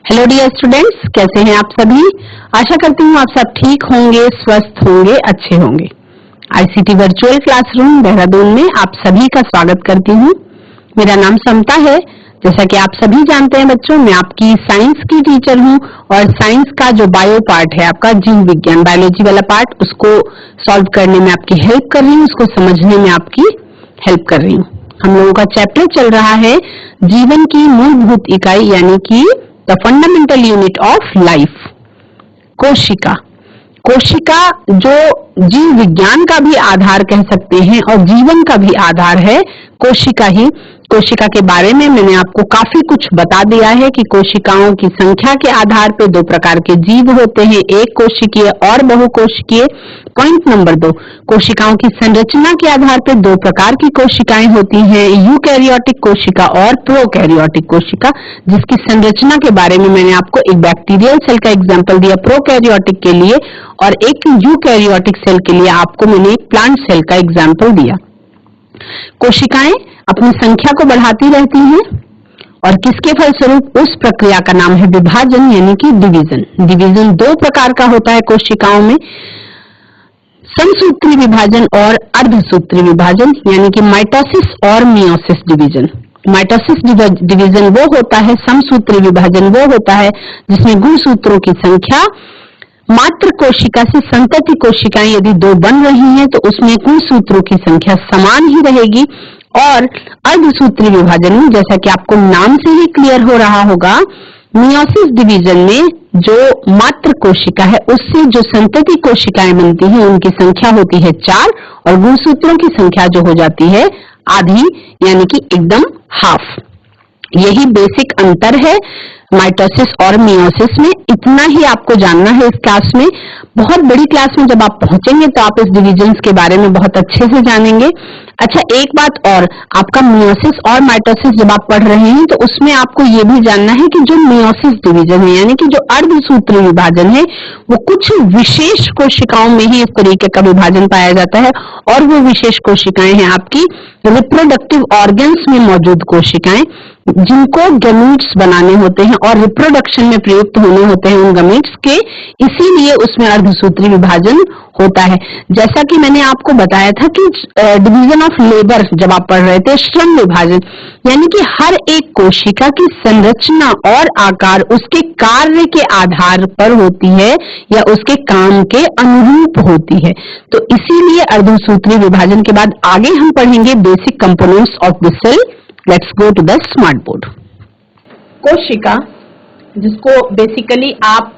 Hello dear students, कैसे हैं आप सभी। आशा करती हूँ आप सब ठीक होंगे, स्वस्थ होंगे, अच्छे होंगे। आईसीटी वर्चुअल क्लासरूम देहरादून में आप सभी का स्वागत करती हूँ। मेरा नाम समता है। जैसा कि आप सभी जानते हैं बच्चों, मैं आपकी साइंस की टीचर हूँ और साइंस का जो बायो पार्ट है, आपका जीव विज्ञान बायोलॉजी वाला पार्ट, उसको सॉल्व करने में आपकी हेल्प कर रही हूँ, उसको समझने में आपकी हेल्प कर रही हूँ। हम लोगों का चैप्टर चल रहा है जीवन की मूलभूत इकाई, यानी कि the fundamental unit of life, कोशिका। कोशिका जो जीव विज्ञान का भी आधार कह सकते हैं और जीवन का भी आधार है, कोशिका ही। कोशिका के बारे में मैंने आपको काफी कुछ बता दिया है कि कोशिकाओं की संख्या के आधार पर दो प्रकार के जीव होते हैं, एक कोशिकीय और बहुकोशिकीय। पॉइंट नंबर 2, कोशिकाओं की संरचना के आधार पर दो प्रकार की कोशिकाएं होती हैं, यूकैरियोटिक कोशिका और प्रोकैरियोटिक कोशिका, जिसकी संरचना के बारे में मैंने आपको एक बैक्टीरियल सेल का एग्जांपल दिया प्रोकैरियोटिक के लिए, और एक यूकैरियोटिक सेल के लिए आपको मैंने एक प्लांट सेल का एग्जांपल दिया। कोशिकाएं अपनी संख्या को बढ़ाती रहती हैं और किसके फलस्वरूप, उस प्रक्रिया का नाम है विभाजन, यानी कि डिवीजन। डिवीजन दो प्रकार का होता है कोशिकाओं में, समसूत्री विभाजन और अर्धसूत्री विभाजन, यानी कि माइटोसिस और मियोसिस डिवीजन। माइटोसिस डिवीजन वो होता है, समसूत्री विभाजन वो होता है जिसमें गुणसूत्रों की संख्या मात्र कोशिका से संतति कोशिकाएं यदि दो बन रही हैं तो उसमें गुणसूत्रों की संख्या समान ही रहेगी। और अर्धसूत्री विभाजन में, जैसा कि आपको नाम से ही क्लियर हो रहा होगा, मियोसिस डिवीजन में जो मात्र कोशिका है उससे जो संतति कोशिकाएं बनती हैं उनकी संख्या होती है 4 और गुणसूत्रों की संख्या जो हो जाती है आधी, यानी कि एकदम हाफ। यही बेसिक अंतर है माइटोसिस और मियोसिस में। इतना ही आपको जानना है इस क्लास में। बहुत बड़ी क्लास में जब आप पहुंचेंगे तो आप इस डिविजन्स के बारे में बहुत अच्छे से जानेंगे। अच्छा, एक बात और, आपका मियोसिस और माइटोसिस जब आप पढ़ रहे हैं तो उसमें आपको ये भी जानना है कि जो मियोसिस डिवीजन है, यानी कि जो अर्धसूत्री विभाजन है, वो कुछ विशेष कोशिकाओं में ही इस तरीके का विभाजन पाया जाता है, और वो विशेष कोशिकाएं हैं आपकी रिप्रोडक्टिव ऑर्गन्स में मौजूद कोशिकाएं, जिनको गैमीट्स बनाने होते हैं और रिप्रोडक्शन में प्रयुक्त होने होते हैं उन गैमीट्स के, इसीलिए उसमें अर्धसूत्री विभाजन होता है। जैसा कि मैंने आपको बताया था कि डिवीजन ऑफ लेबर जब आप पढ़ रहे थे, श्रम विभाजन, यानी कि हर एक कोशिका की संरचना और आकार उसके कार्य के आधार पर होती है या उसके काम के अनुरूप होती है। तो इसीलिए अर्धसूत्री विभाजन के बाद आगे हम पढ़ेंगे basic components of the cell. Let's go to the smart board. कोशिका, जिसको बेसिकली आप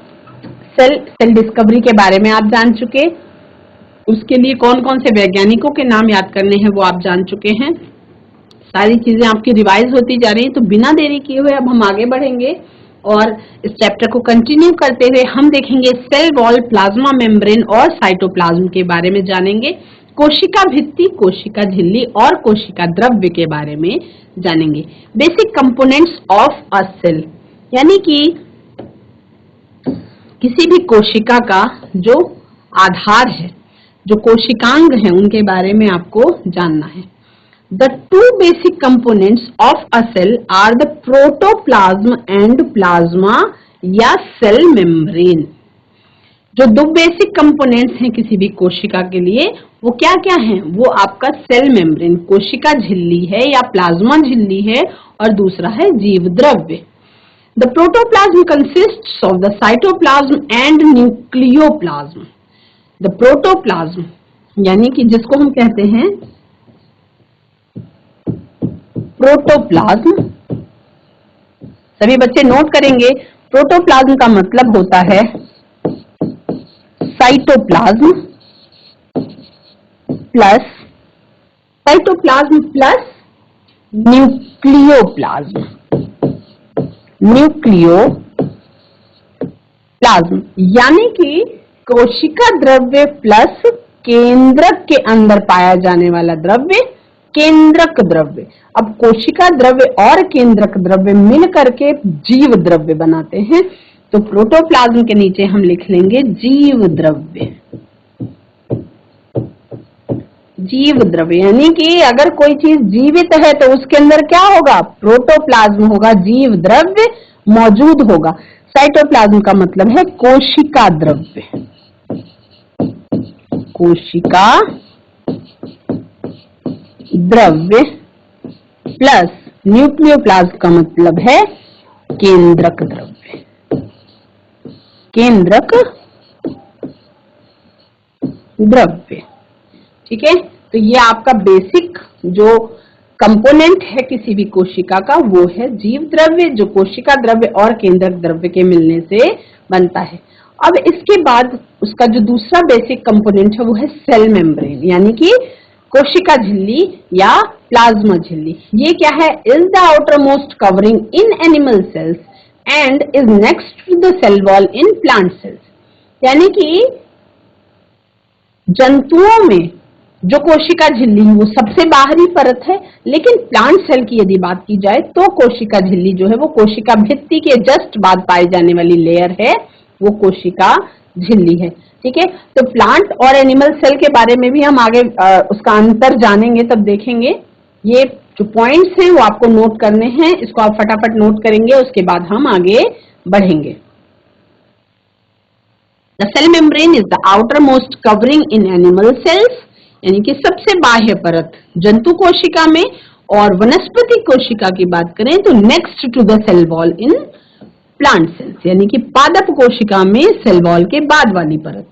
सेल डिस्कवरी के बारे में आप जान चुके, उसके लिए कौन कौन से वैज्ञानिकों के नाम याद करने हैं वो आप जान चुके हैं। सारी चीजें आपकी रिवाइज होती जा रही हैं। तो बिना देरी किए हुए अब हम आगे बढ़ेंगे और इस चैप्टर को कंटिन्यू करते हुए हम देखेंगे सेल वॉल, प्लाज्मा मेम्ब्रेन और साइटोप्लाज्म के बारे में जानेंगे। कोशिका भित्ति, कोशिका झिल्ली और कोशिका द्रव्य के बारे में जानेंगे। Basic components of a cell, यानी कि किसी भी कोशिका का जो आधार है, जो कोशिकांग है, उनके बारे में आपको जानना है। The two basic components of a cell are the protoplasm and plasma या cell membrane। जो दो बेसिक कंपोनेंट्स हैं किसी भी कोशिका के लिए, वो क्या क्या हैं? वो आपका सेल मेम्ब्रेन, कोशिका झिल्ली है या प्लाज्मा झिल्ली है, और दूसरा है जीव द्रव्य। The protoplasm consists of the cytoplasm and nucleoplasm। The protoplasm यानी कि जिसको हम कहते हैं प्रोटोप्लाज्म, सभी बच्चे नोट करेंगे, प्रोटोप्लाज्म का मतलब होता है साइटोप्लाज्म प्लस न्यूक्लियोप्लाज्म। न्यूक्लियोप्लाज्म यानी कि कोशिका द्रव्य प्लस केंद्रक के अंदर पाया जाने वाला द्रव्य, केंद्रक द्रव्य। अब कोशिका द्रव्य और केंद्रक द्रव्य मिल करके जीव द्रव्य बनाते हैं, तो प्रोटोप्लाज्म के नीचे हम लिख लेंगे जीव द्रव्य। जीव द्रव्य यानी कि अगर कोई चीज जीवित है तो उसके अंदर क्या होगा? प्रोटोप्लाज्म होगा, जीव द्रव्य, मौजूद होगा। साइटोप्लाज्म का मतलब है कोशिका द्रव्य, कोशिका द्रव्य प्लस न्यूक्लियोप्लाज्म का मतलब है केंद्रक द्रव्य, केंद्रक द्रव्य। ठीक है, तो ये आपका बेसिक जो कंपोनेंट है किसी भी कोशिका का वो है जीव द्रव्य, जो कोशिका द्रव्य और केंद्रक द्रव्य के मिलने से बनता है। अब इसके बाद उसका जो दूसरा बेसिक कंपोनेंट है वो है सेल मेम्ब्रेन, यानी कि कोशिका झिल्ली या प्लाज्मा झिल्ली। ये क्या है? Is the outer most covering in animal cells and is next to the cell wall in plant cells. यानी कि जंतुओं में जो कोशिका झिल्ली वो सबसे बाहरी परत है, लेकिन प्लांट सेल की यदि बात की जाए तो कोशिका झिल्ली जो है वो कोशिका भित्ति के जस्ट बाद पाई जाने वाली लेयर है, वो कोशिका झिल्ली है। ठीक है, तो प्लांट और एनिमल सेल के बारे में भी हम आगे उसका अंतर जानेंगे, तब देखेंगे। ये जो पॉइंट्स हैं वो आपको नोट करने हैं, इसको आप फटाफट नोट करेंगे, उसके बाद हम आगे बढ़ेंगे। The cell membrane is the outermost covering in animal cells, यानी कि सबसे बाह्य परत जंतु कोशिका में, और वनस्पति कोशिका की बात करें तो next to the cell wall in plant cells, यानी कि पादप कोशिका में सेल वॉल के बाद वाली परत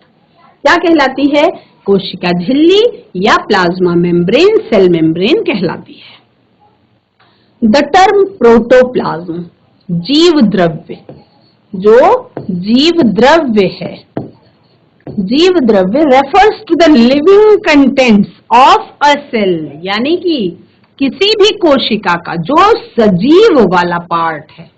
क्या कहलाती है? कोशिका झिल्ली या प्लाज्मा मेम्ब्रेन, सेल मेम्ब्रेन कहलाती है। द टर्म प्रोटोप्लाज्म, जीव द्रव्य, जो जीव द्रव्य है, जीव द्रव्य refers to the living contents of a cell, यानी कि किसी भी कोशिका का जो सजीव वाला पार्ट है,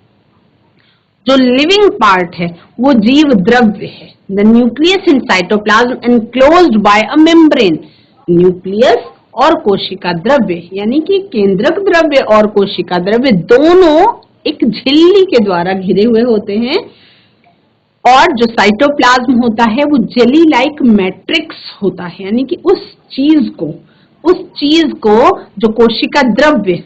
जो लिविंग पार्ट है, वो जीव द्रव्य है। The nucleus in cytoplasm enclosed bye a membrane, nucleus और कोशिका द्रव्य यानी कि केंद्रक द्रव्य और कोशिका द्रव्य दोनों एक झिल्ली के द्वारा घिरे हुए होते हैं, और जो साइटोप्लाज्म होता है वो जेली लाइक मैट्रिक्स होता है, यानी कि उस चीज को जो कोशिका द्रव्य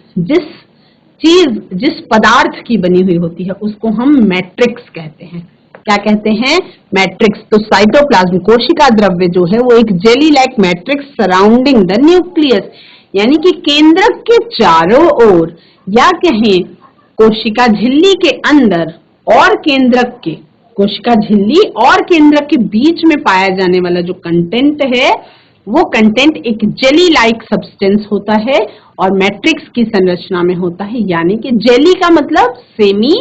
जिस पदार्थ की बनी हुई होती है उसको हम मैट्रिक्स कहते हैं। क्या कहते हैं? मैट्रिक्स। तो साइटोप्लाज्म कोशिका द्रव्य जो है वो एक jelly like matrix surrounding the nucleus, यानी कि केंद्रक के चारों ओर, या कहें कोशिका झिल्ली के अंदर और केंद्रक के, कोशिका झिल्ली और केंद्रक के बीच में पाया जाने वाला जो कंटेंट है वो कंटेंट एक जेली लाइक सब्सटेंस होता है और मैट्रिक्स की संरचना में होता है। यानी कि जेली का मतलब सेमी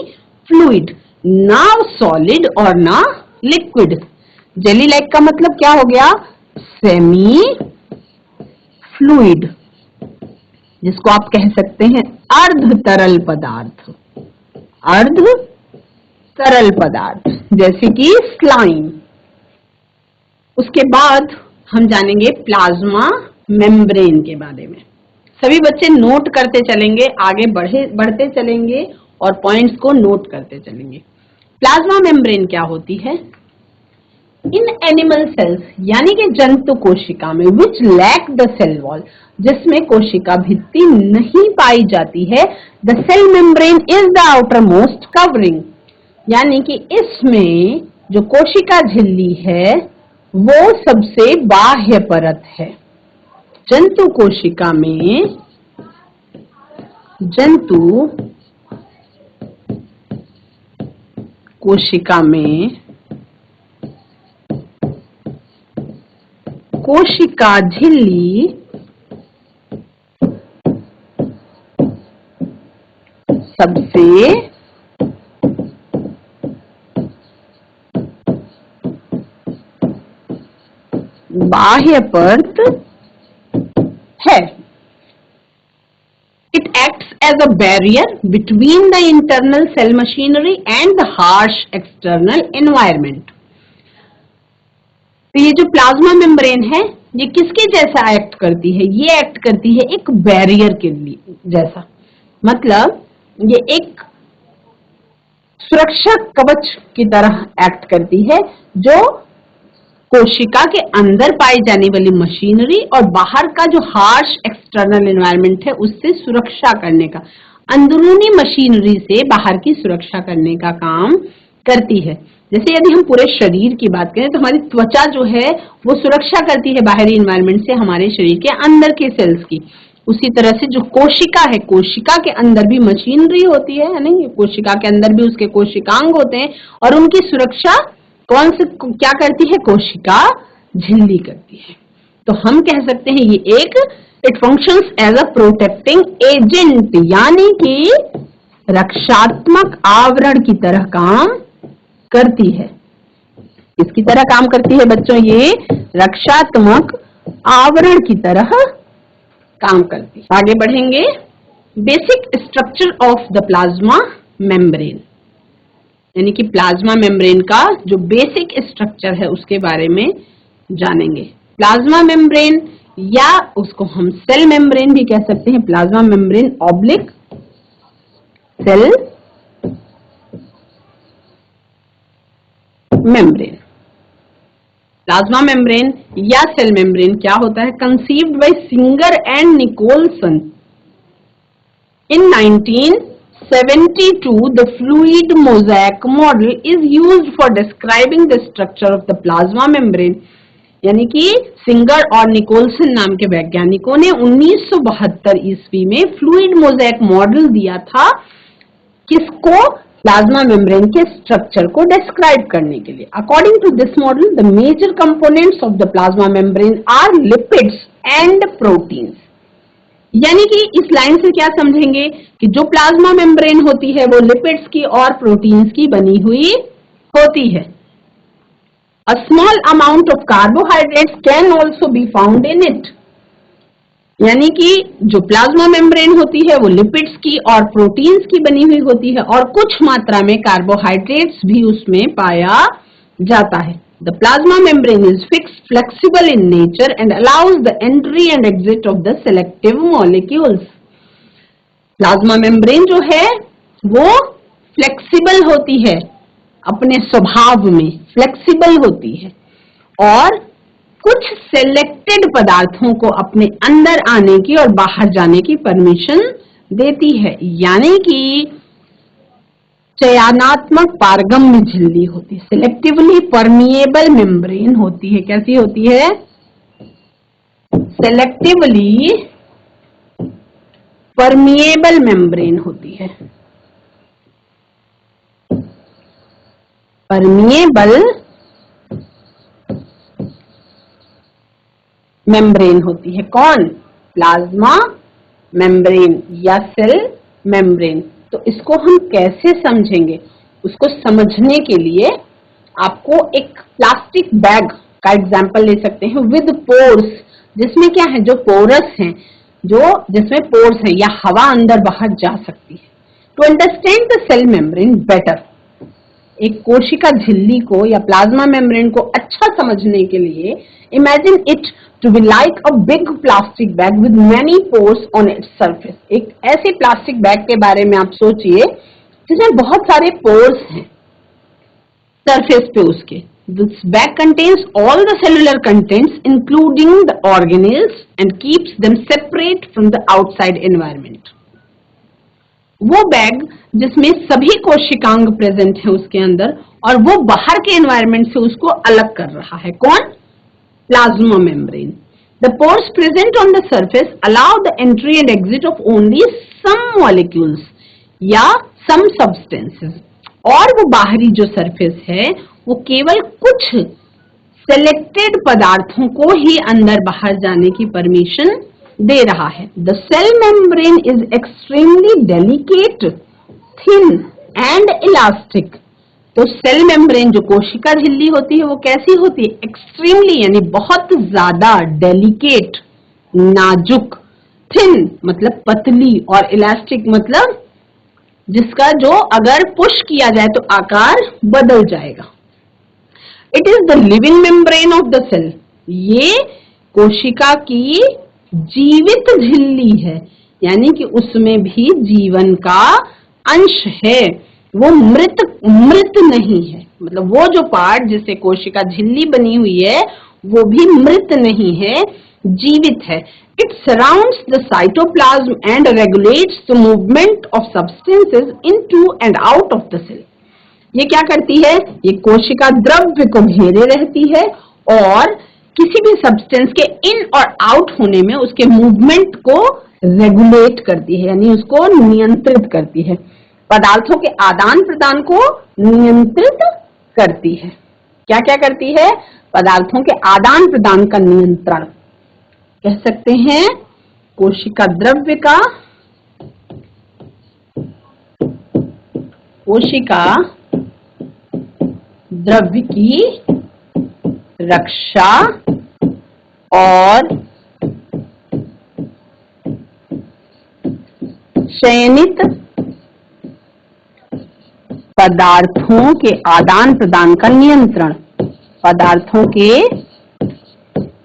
फ्लूइड, ना सॉलिड और ना लिक्विड। जेली लाइक का मतलब क्या हो गया? सेमी फ्लूइड, जिसको आप कह सकते हैं अर्ध तरल पदार्थ, अर्ध तरल पदार्थ, जैसे कि स्लाइम। उसके बाद हम जानेंगे प्लाज्मा मेम्ब्रेन के बारे में। सभी बच्चे नोट करते चलेंगे, आगे बढ़ते चलेंगे और पॉइंट्स को नोट करते चलेंगे। प्लाज्मा मेम्ब्रेन क्या होती है? इन एनिमल सेल्स, यानी कि जंतु कोशिका में, which lack the cell wall, जिसमें कोशिका भित्ति नहीं पाई जाती है, the cell membrane is the outer most covering, यानी कि इसमें जो कोशिका झिल्ली है वो सबसे बाह्य परत है। जंतु कोशिका में, जंतु कोशिका में कोशिका झिल्ली सबसे बाह्य परत है। It acts as a barrier between the internal cell machinery and the harsh external environment. तो ये जो प्लाज्मा मेम्ब्रेन है ये किसके जैसा एक्ट करती है? ये एक्ट करती है एक बैरियर के लिए जैसा, मतलब ये एक सुरक्षा कवच की तरह एक्ट करती है, जो कोशिका के अंदर पाई जाने वाली मशीनरी और बाहर का जो हार्श एक्सटर्नल एनवायरनमेंट है उससे सुरक्षा करने का। अंदरूनी मशीनरी से बाहर की सुरक्षा करने का काम करती है। जैसे यदि हम पूरे शरीर की बात करें तो हमारी त्वचा जो है वो सुरक्षा करती है बाहरी एनवायरनमेंट से हमारे शरीर के अंदर के सेल्स की। उसी तरह से जो कोशिका है, कोशिका के अंदर भी मशीनरी होती है नहीं, कोशिका के अंदर भी उसके कोशिकांग होते हैं और उनकी सुरक्षा कौन से क्या करती है? कोशिका झिल्ली करती है। तो हम कह सकते हैं ये एक it functions as a protecting agent, यानी कि रक्षात्मक आवरण की तरह काम करती है। किसकी तरह काम करती है बच्चों? ये रक्षात्मक आवरण की तरह काम करती है। आगे बढ़ेंगे। Basic structure of the plasma membrane, यानी कि प्लाज्मा मेम्ब्रेन का जो बेसिक स्ट्रक्चर है उसके बारे में जानेंगे। प्लाज्मा मेम्ब्रेन या उसको हम सेल मेम्ब्रेन भी कह सकते हैं, plasma membrane oblique cell membrane. Plasma membrane या सेल मेम्ब्रेन क्या होता है? Conceived by Singer and Nicolson in 1972, the fluid mosaic model is used for describing the structure of the plasma membrane। यानी कि सिंगर और निकोलसन नाम के वैज्ञानिकों ने 1972 ईस्वी में फ्लूइड मोज़ेक मॉडल दिया था। किसको? प्लाज्मा मेम्ब्रेन के स्ट्रक्चर को डिस्क्राइब करने के लिए। According to this model the major components of the plasma membrane are lipids and proteins. यानी कि इस लाइन से क्या समझेंगे कि जो प्लाज्मा मेम्ब्रेन होती है वो लिपिड्स की और प्रोटीन्स की बनी हुई होती है। A small amount of carbohydrates can also be found in it। यानी कि जो प्लाज्मा मेम्ब्रेन होती है वो लिपिड्स की और प्रोटीन्स की बनी हुई होती है और कुछ मात्रा में कार्बोहाइड्रेट्स भी उसमें पाया जाता है। The plasma membrane is fixed, flexible in nature and allows the entry and exit of the selective molecules। Plasma membrane जो है वो फ्लेक्सिबल होती है, अपने स्वभाव में फ्लेक्सिबल होती है और कुछ सेलेक्टेड पदार्थों को अपने अंदर आने की और बाहर जाने की परमिशन देती है। यानी कि चयनात्मक पारगम्य झिल्ली होती है, सिलेक्टिवली परमिएबल मेम्ब्रेन होती है। कैसी होती है? सेलेक्टिवली परमिएबल मेम्ब्रेन होती है। परमिएबल मेम्ब्रेन होती है। कौन? प्लाज्मा मेम्ब्रेन या सेल मेम्ब्रेन। तो इसको हम कैसे समझेंगे? उसको समझने के लिए आपको एक प्लास्टिक बैग का एग्जाम्पल ले सकते हैं विद पोर्स, जिसमें क्या है? जो पोरस हैं, जो जिसमें पोर्स हैं या हवा अंदर बाहर जा सकती है। To understand the cell membrane better, एक कोशिका झिल्ली को या प्लाज्मा मेम्ब्रेन को अच्छा समझने के लिए imagine it to be like a big plastic bag with many pores on its surface. एक ऐसे प्लास्टिक बैग के बारे में आप सोचिए जिसमें बहुत सारे पोर्स हैं सरफेस पे उसके। This bag contains all the cellular contents including the organelles and keeps them separate from the outside environment। वो बैग जिसमें सभी कोशिकांग प्रेजेंट है उसके अंदर और वो बाहर के एनवायरनमेंट से उसको अलग कर रहा है। कौन? Plasma membrane. The pores present on the surface allow the entry and exit of only some molecules या some substances। और वो बाहरी जो सरफेस है वो केवल कुछ सेलेक्टेड पदार्थों को ही अंदर बाहर जाने की परमिशन दे रहा है। The cell membrane is extremely delicate, thin and elastic। तो सेल मेम्ब्रेन जो कोशिका झिल्ली होती है वो कैसी होती है? एक्सट्रीमली यानी बहुत ज्यादा, डेलिकेट नाजुक, थिन मतलब पतली और इलास्टिक मतलब जिसका जो अगर पुश किया जाए तो आकार बदल जाएगा। It is the living membrane of the cell. ये कोशिका की जीवित झिल्ली है, यानी कि उसमें भी जीवन का अंश है, वो मृत नहीं है। मतलब वो जो पार्ट जिससे कोशिका झिल्ली बनी हुई है वो भी मृत नहीं है, जीवित है। It surrounds the cytoplasm and regulates the movement of substances into and out of the cell. ये क्या करती है? ये कोशिका द्रव्य को घेरे रहती है और किसी भी सब्सटेंस के इन और आउट होने में उसके मूवमेंट को रेगुलेट करती है, यानी उसको नियंत्रित करती है, पदार्थों के आदान प्रदान को नियंत्रित करती है। क्या क्या करती है? पदार्थों के आदान प्रदान का नियंत्रण कह सकते हैं। कोशिका द्रव्य का, कोशिका द्रव्य की रक्षा और चयनित पदार्थों के आदान प्रदान का नियंत्रण, पदार्थों के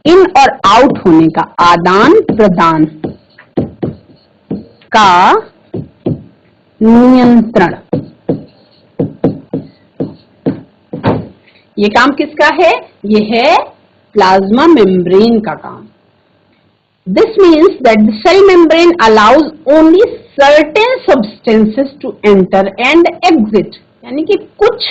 इन और आउट होने का आदान प्रदान का नियंत्रण। ये काम किसका है? ये है प्लाज्मा मेम्ब्रेन का काम। This means that the cell membrane allows only certain substances to enter and exit, यानी कि कुछ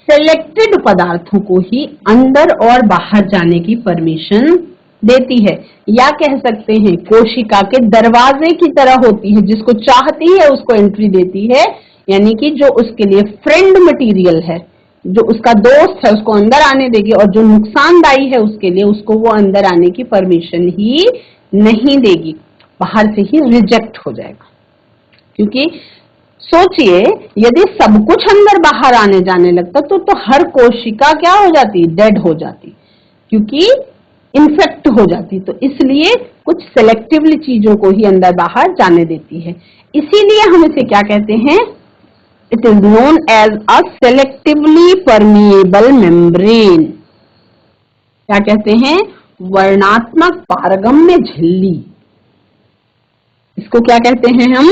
सेलेक्टेड पदार्थों को ही अंदर और बाहर जाने की परमिशन देती है, या कह सकते हैं कोशिका के दरवाजे की तरह होती है, जिसको चाहती है उसको एंट्री देती है, यानी कि जो उसके लिए फ्रेंड मटेरियल है, जो उसका दोस्त है, उसको अंदर आने देगी, और जो नुकसानदायी है उसके लिए उसको वो अंदर आने की परमिशन ही नहीं देगी, बाहर से ही रिजेक्ट हो जाएगा। क्योंकि सोचिए, यदि सब कुछ अंदर बाहर आने जाने लगता तो हर कोशिका क्या हो जाती? डेड हो जाती, क्योंकि इन्फेक्ट हो जाती। तो इसलिए कुछ सेलेक्टिवली चीजों को ही अंदर बाहर जाने देती है। इसीलिए हम इसे क्या कहते हैं? It is known as a selectively permeable membrane. क्या कहते हैं? वर्णात्मक पारगम्य झिल्ली। इसको क्या कहते हैं हम?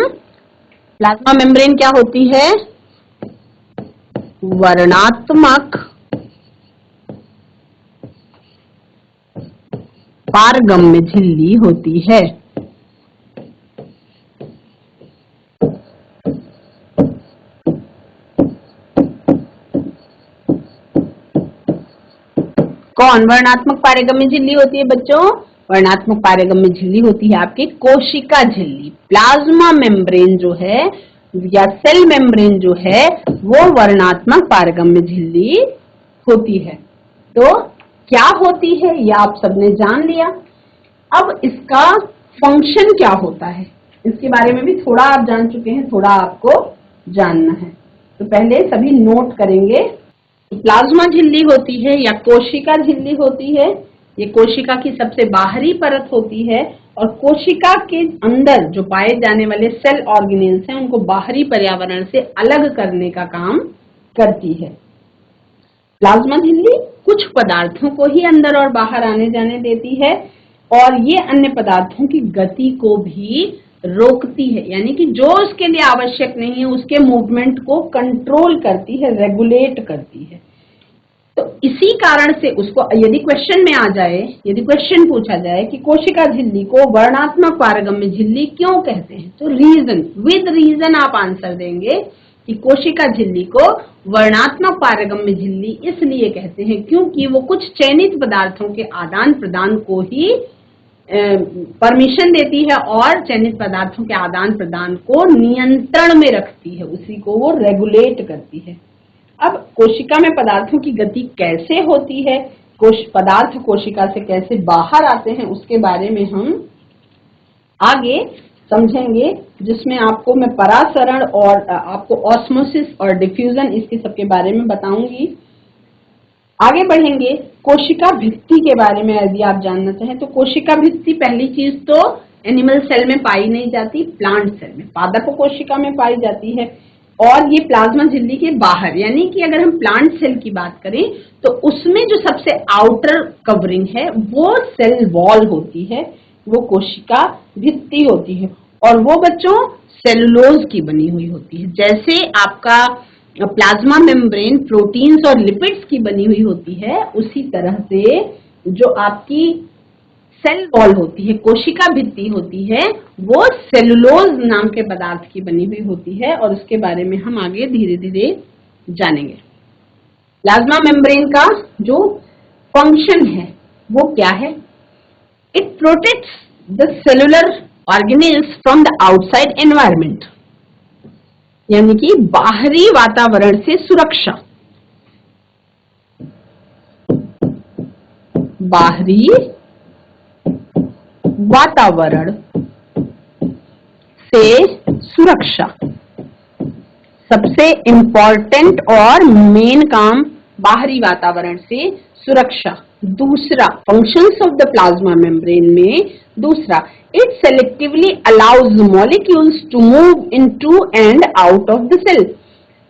प्लाज्मा मेम्ब्रेन क्या होती है? वर्णात्मक पारगम्य झिल्ली होती है। कौन वर्णात्मक पारगम्य झिल्ली होती है बच्चों? वर्णात्मक पारगम्य झिल्ली होती है आपकी कोशिका झिल्ली। प्लाज्मा मेम्ब्रेन जो है या सेल मेम्ब्रेन जो है वो वर्णात्मक पारगम्य झिल्ली होती है। तो क्या होती है ये आप सबने जान लिया। अब इसका फंक्शन क्या होता है इसके बारे में भी थोड़ा आप जान चुके हैं, थोड़ा आपको जानना है। तो पहले सभी नोट करेंगे। प्लाज्मा झिल्ली होती है या कोशिका झिल्ली होती है, ये कोशिका की सबसे बाहरी परत होती है और कोशिका के अंदर जो पाए जाने वाले सेल ऑर्गेनेल्स हैं उनको बाहरी पर्यावरण से अलग करने का काम करती है। प्लाज्मा झिल्ली कुछ पदार्थों को ही अंदर और बाहर आने जाने देती है और ये अन्य पदार्थों की गति को भी रोकती है, यानी कि जो उसके लिए आवश्यक नहीं है उसके मूवमेंट को कंट्रोल करती है, रेगुलेट करती है। तो इसी कारण से उसको यदि क्वेश्चन में आ जाए, यदि क्वेश्चन पूछा जाए कि कोशिका झिल्ली को वर्णात्मक पारगम्य झिल्ली क्यों कहते हैं, तो रीजन, विद रीजन आप आंसर देंगे कि कोशिका झिल्ली को वर्णात्मक पारगम्य झिल्ली इसलिए कहते हैं क्योंकि वो कुछ चयनित पदार्थों के आदान प्रदान को ही परमिशन देती है और चयनित पदार्थों के आदान प्रदान को नियंत्रण में रखती है, उसी को वो रेगुलेट करती है। अब कोशिका में पदार्थों की गति कैसे होती है, पदार्थ कोशिका से कैसे बाहर आते हैं, उसके बारे में हम आगे समझेंगे, जिसमें आपको मैं परासरण और आपको ऑस्मोसिस और डिफ्यूजन इसके सबके बारे में बताऊंगी। आगे बढ़ेंगे कोशिका भित्ति के बारे में। यदि आप जानना चाहें तो कोशिका भित्ति पहली चीज तो एनिमल सेल में पाई नहीं जाती, प्लांट सेल में, पादप कोशिका में पाई जाती है और ये प्लाज्मा झिल्ली के बाहर, यानी कि अगर हम प्लांट सेल की बात करें तो उसमें जो सबसे आउटर कवरिंग है वो सेल वॉल होती है, वो कोशिका भित्ति होती है और वो बच्चों सेलुलोज की बनी हुई होती है। जैसे आपका प्लाज्मा मेम्ब्रेन प्रोटीन्स और लिपिड्स की बनी हुई होती है, उसी तरह से जो आपकी सेल वॉल होती है, कोशिका भित्ति होती है, वो सेलुलोज नाम के पदार्थ की बनी हुई होती है और उसके बारे में हम आगे धीरे धीरे जानेंगे। प्लाज्मा मेम्ब्रेन का जो फंक्शन है वो क्या है? It protects the cellular organelles from the outside environment, यानी कि बाहरी वातावरण से सुरक्षा। बाहरी वातावरण से सुरक्षा सबसे इंपॉर्टेंट और मेन काम, बाहरी वातावरण से सुरक्षा। दूसरा functions of the plasma membrane में दूसरा, it selectively allows molecules to move into and out of the cell.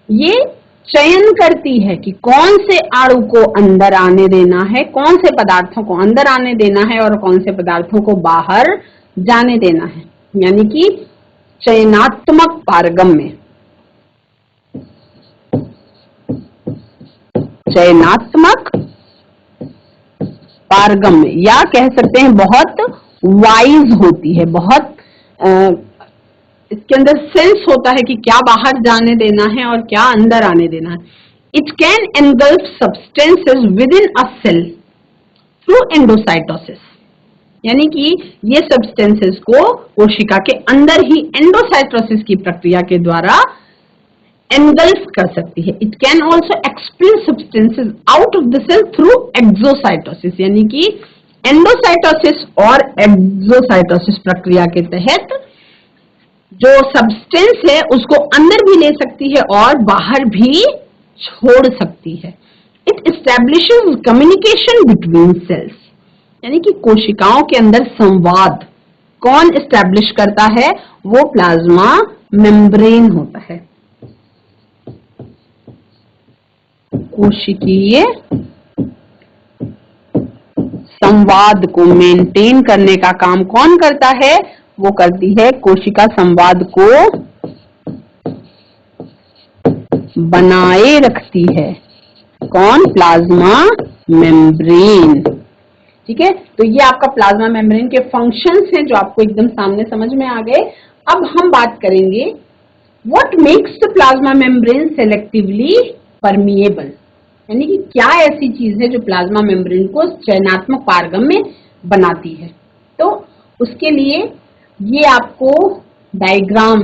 ये चयन करती है कि कौन से अणु को अंदर आने देना है, कौन से पदार्थों को अंदर आने देना है और कौन से पदार्थों को बाहर जाने देना है, यानी कि चयनात्मक पारगम्य। चयनात्मक पारगम्य, या कह सकते हैं बहुत वाइज होती है, बहुत इसके अंदर सेंस होता है कि क्या बाहर जाने देना है और क्या अंदर आने देना है। It can engulf substances within a cell through endocytosis, यानी कि ये सब्सटेंसेस को कोशिका के अंदर ही एंडोसाइटोसिस की प्रक्रिया के द्वारा एनगल्फ कर सकती है। It can also expel substances out of the cell through exocytosis, यानी कि एंडोसाइटोसिस और एक्सोसाइटोसिस प्रक्रिया के तहत जो सब्सटेंस है उसको अंदर भी ले सकती है और बाहर भी छोड़ सकती है। It establishes communication between cells, यानी कि कोशिकाओं के अंदर संवाद कौन एस्टैब्लिश करता है? वो प्लाज्मा मेम्ब्रेन होता है। कोशिकीय संवाद को मेंटेन करने का काम कौन करता है? वो करती है कोशिका संवाद को बनाए रखती है। कौन? Plasma membrane. ठीक है, तो ये आपका प्लाज्मा मेम्ब्रेन के फंक्शंस हैं जो आपको एकदम सामने समझ में आ गए। अब हम बात करेंगे what makes the plasma membrane selectively permeable, यानी कि क्या ऐसी चीज है जो प्लाज्मा मेम्ब्रेन को चयनात्मक पारगम्य बनाती है। तो उसके लिए ये आपको डायग्राम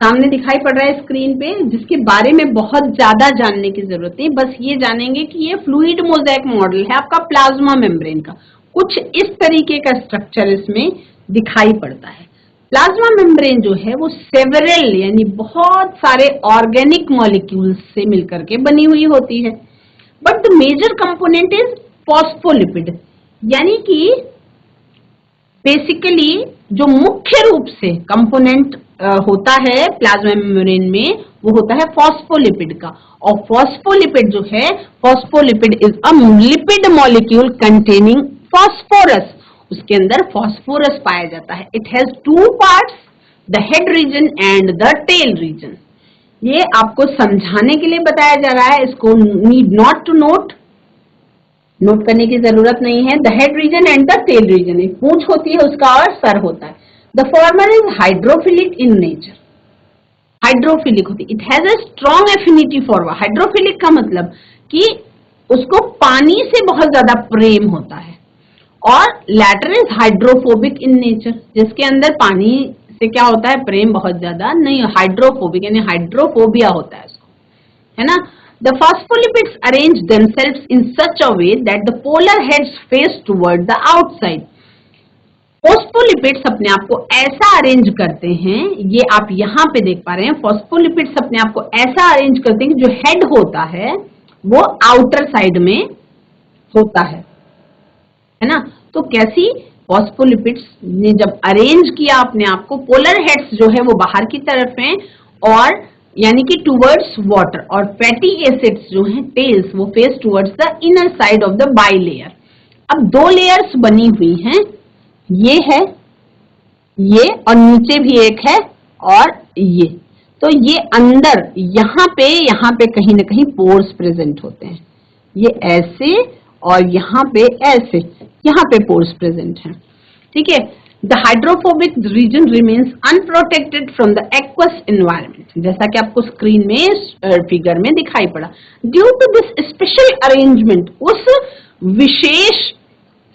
सामने दिखाई पड़ रहा है स्क्रीन पे, जिसके बारे में बहुत ज्यादा जानने की जरूरत नहीं, बस ये जानेंगे कि ये फ्लूइड मोज़ेक मॉडल है आपका प्लाज्मा मेम्ब्रेन का। कुछ इस तरीके का स्ट्रक्चर इसमें दिखाई पड़ता है। प्लाज्मा मेम्ब्रेन जो है वो सेवरल यानी बहुत सारे ऑर्गेनिक मॉलिक्यूल्स से मिलकर के बनी हुई होती है। But the major component is phospholipid, यानी कि बेसिकली जो मुख्य रूप से कंपोनेंट होता है प्लाज्मा मेम्ब्रेन में वो होता है फॉस्फोलिपिड का। और फॉस्फोलिपिड जो है, phospholipid is a lipid molecule containing phosphorus, उसके अंदर फॉस्फोरस पाया जाता है। It has two parts, the head region and the tail region. ये आपको समझाने के लिए बताया जा रहा है, इसको नीड नॉट टू नोट करने की जरूरत नहीं है। The head region and the tail region, एक पूंछ होती है उसका और सर होता है। The former is hydrophilic in nature, hydrophilic होती है। It has a strong affinity for water, hydrophilic का मतलब कि उसको पानी से बहुत ज्यादा प्रेम होता है। और latter is hydrophobic in nature, जिसके अंदर पानी से क्या होता है, प्रेम बहुत ज्यादा नहीं, हाइड्रोफोबिक यानी हाइड्रोफोबिया होता है उसको, है ना। The phospholipids arrange themselves in such a way that the polar heads face toward the outside. Phospholipids अपने आप को ऐसा अरेंज करते हैं, ये आप यहाँ पे देख पा रहे हैं, फॉस्फोलिपिड्स अपने आप को ऐसा अरेंज करते हैं कि जो हेड होता है वो आउटर साइड में होता है ना। तो कैसी? फॉस्फोलिपिड्स ने जब अरेंज किया अपने आप को, पोलर हेड्स जो है वो बाहर की तरफ हैं और यानी कि टूवर्ड्स वाटर, और फैटी एसिड्स जो हैं टेल्स वो face towards the inner side of the bilayer. अब दो लेयर्स बनी हुई हैं, ये है ये और नीचे भी एक है और ये। तो ये अंदर यहाँ पे कहीं ना कहीं पोर्स प्रेजेंट होते हैं, ये ऐसे और यहाँ पे ऐसे। यहाँ पे पोर्स प्रेजेंट हैं, ठीक है। The hydrophobic region remains unprotected from the aqueous environment, जैसा कि आपको स्क्रीन में फिगर में दिखाई पड़ा। Due to this special arrangement, उस विशेष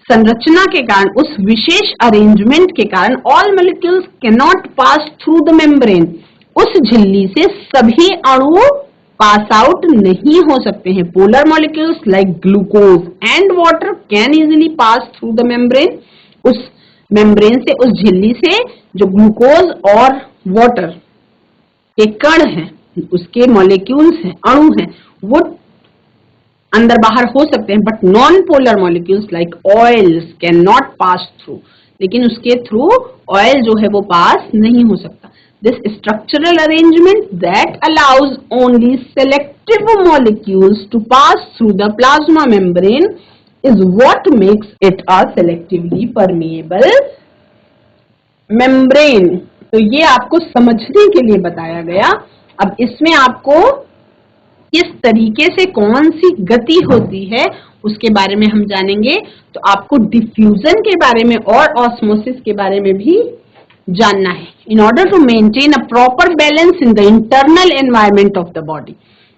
संरचना के कारण, उस विशेष अरेंजमेंट के कारण, all molecules can not pass through the membrane, उस झिल्ली से सभी अणु पास आउट नहीं हो सकते हैं। Polar molecules like glucose and water can easily pass through the membrane, उस मेम्ब्रेन से, उस झिल्ली से जो ग्लूकोज और वाटर के कण हैं, उसके मॉलिक्यूल्स हैं, अणु हैं, वो अंदर बाहर हो सकते हैं, but non polar molecules like oils can not pass through, लेकिन उसके थ्रू ऑयल जो है वो पास नहीं हो सकता। This structural arrangement that allows only selective molecules to pass through the plasma membrane is what makes it a selectively permeable membrane. तो ये आपको समझने के लिए बताया गया। अब इसमें आपको किस तरीके से कौन सी गति होती है उसके बारे में हम जानेंगे। तो आपको डिफ्यूजन के बारे में और ऑस्मोसिस के बारे में भी जानना है। In order to maintain a proper balance in the internal environment of the body,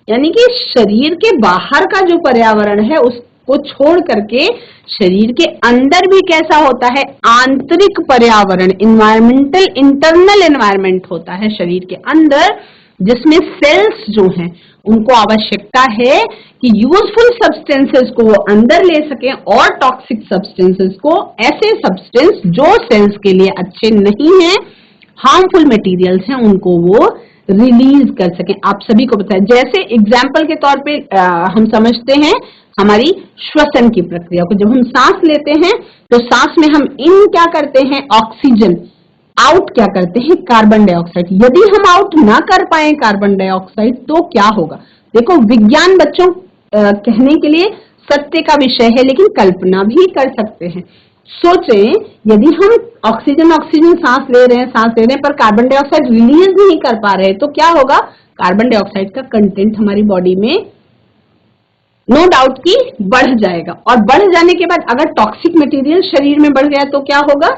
यानी कि शरीर के बाहर का जो पर्यावरण है उसको छोड़ करके शरीर के अंदर भी कैसा होता है, आंतरिक पर्यावरण, इन्वायरमेंटल, इंटरनल एनवायरमेंट होता है शरीर के अंदर, जिसमें सेल्स जो हैं उनको आवश्यकता है कि यूजफुल सब्सटेंसेस को वो अंदर ले सकें और टॉक्सिक सब्सटेंसेस को, ऐसे सब्सटेंस जो सेल्स के लिए अच्छे नहीं हैं, हार्मफुल मटेरियल्स हैं, उनको वो रिलीज कर सकें। आप सभी को पता है, जैसे एग्जाम्पल के तौर पे हम समझते हैं हमारी श्वसन की प्रक्रिया को। जब हम सांस लेते हैं तो सांस में हम इन क्या करते हैं, ऑक्सीजन, आउट क्या करते हैं, कार्बन डाइऑक्साइड। यदि हम आउट ना कर पाए कार्बन डाइऑक्साइड तो क्या होगा। देखो, विज्ञान बच्चों कहने के लिए सत्य का विषय है, लेकिन कल्पना भी कर सकते हैं। सोचें, यदि हम ऑक्सीजन सांस ले रहे हैं पर कार्बन डाइऑक्साइड रिलीज नहीं कर पा रहे तो क्या होगा, कार्बन डाइऑक्साइड का कंटेंट हमारी बॉडी में नो डाउट की बढ़ जाएगा, और बढ़ जाने के बाद अगर टॉक्सिक मटेरियल शरीर में बढ़ गया तो क्या होगा,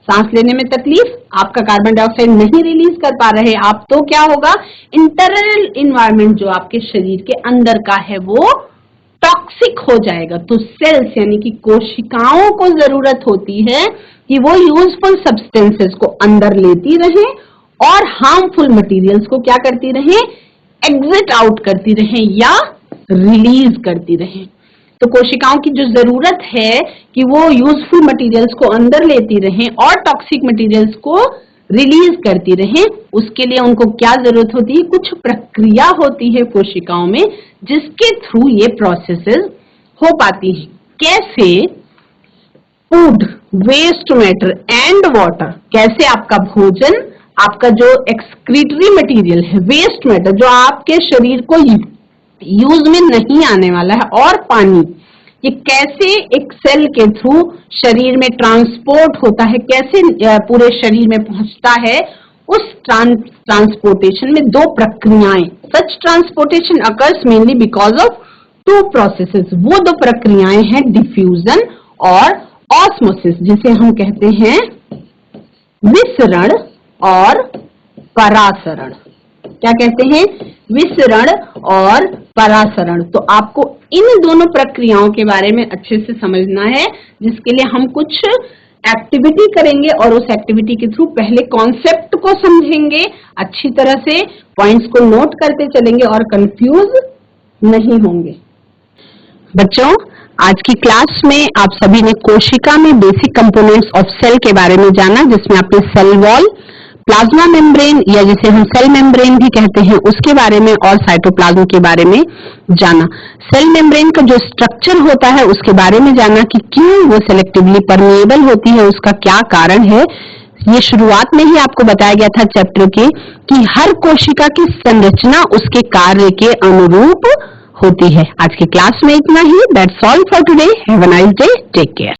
सांस लेने में तकलीफ, आपका कार्बन डाइऑक्साइड नहीं रिलीज कर पा रहे आप, तो क्या होगा, इंटरनल इन्वायरमेंट जो आपके शरीर के अंदर का है वो टॉक्सिक हो जाएगा। तो सेल्स यानी कि कोशिकाओं को जरूरत होती है कि वो यूजफुल सब्सटेंसेस को अंदर लेती रहे और हार्मफुल मटेरियल्स को क्या करती रहे, एग्जिट आउट करती रहे या रिलीज करती रहे। तो कोशिकाओं की जो जरूरत है कि वो यूजफुल मटेरियल्स को अंदर लेती रहें और टॉक्सिक मटेरियल्स को रिलीज करती रहें, उसके लिए उनको क्या जरूरत होती है, कुछ प्रक्रिया होती है कोशिकाओं में जिसके थ्रू ये प्रोसेसेस हो पाती हैं। कैसे, food, waste matter and water, कैसे आपका भोजन, आपका जो एक्सक्रीटरी मटेरियल है, वेस्ट मैटर जो आपके शरीर को यूज में नहीं आने वाला है, और पानी, ये कैसे एक सेल के थ्रू शरीर में ट्रांसपोर्ट होता है, कैसे पूरे शरीर में पहुंचता है। उस ट्रांसपोर्टेशन में दो प्रक्रियाएं, such transportation occurs mainly because of two processes, वो दो प्रक्रियाएं हैं डिफ्यूजन और ऑस्मोसिस, जिसे हम कहते हैं विसरण और परासरण। क्या कहते हैं, विसरण और परासरण। तो आपको इन दोनों प्रक्रियाओं के बारे में अच्छे से समझना है, जिसके लिए हम कुछ एक्टिविटी करेंगे और उस एक्टिविटी के थ्रू पहले कॉन्सेप्ट को समझेंगे, अच्छी तरह से पॉइंट्स को नोट करते चलेंगे और कंफ्यूज नहीं होंगे। बच्चों, आज की क्लास में आप सभी ने कोशिका में बेसिक कंपोनेंट्स ऑफ सेल के बारे में जाना, जिसमें आपने सेल वॉल, प्लाज्मा मेम्ब्रेन या जिसे हम सेल मेम्ब्रेन भी कहते हैं उसके बारे में, और साइटोप्लाज्म के बारे में जाना। सेल मेम्ब्रेन का जो स्ट्रक्चर होता है उसके बारे में जाना कि क्यों वो सेलेक्टिवली परमेएबल होती है, उसका क्या कारण है। ये शुरुआत में ही आपको बताया गया था चैप्टर के कि हर कोशिका की संरचना उसके कार्य के अनुरूप होती है। आज की क्लास में इतना ही। That's all for today. Have a nice day. Take care.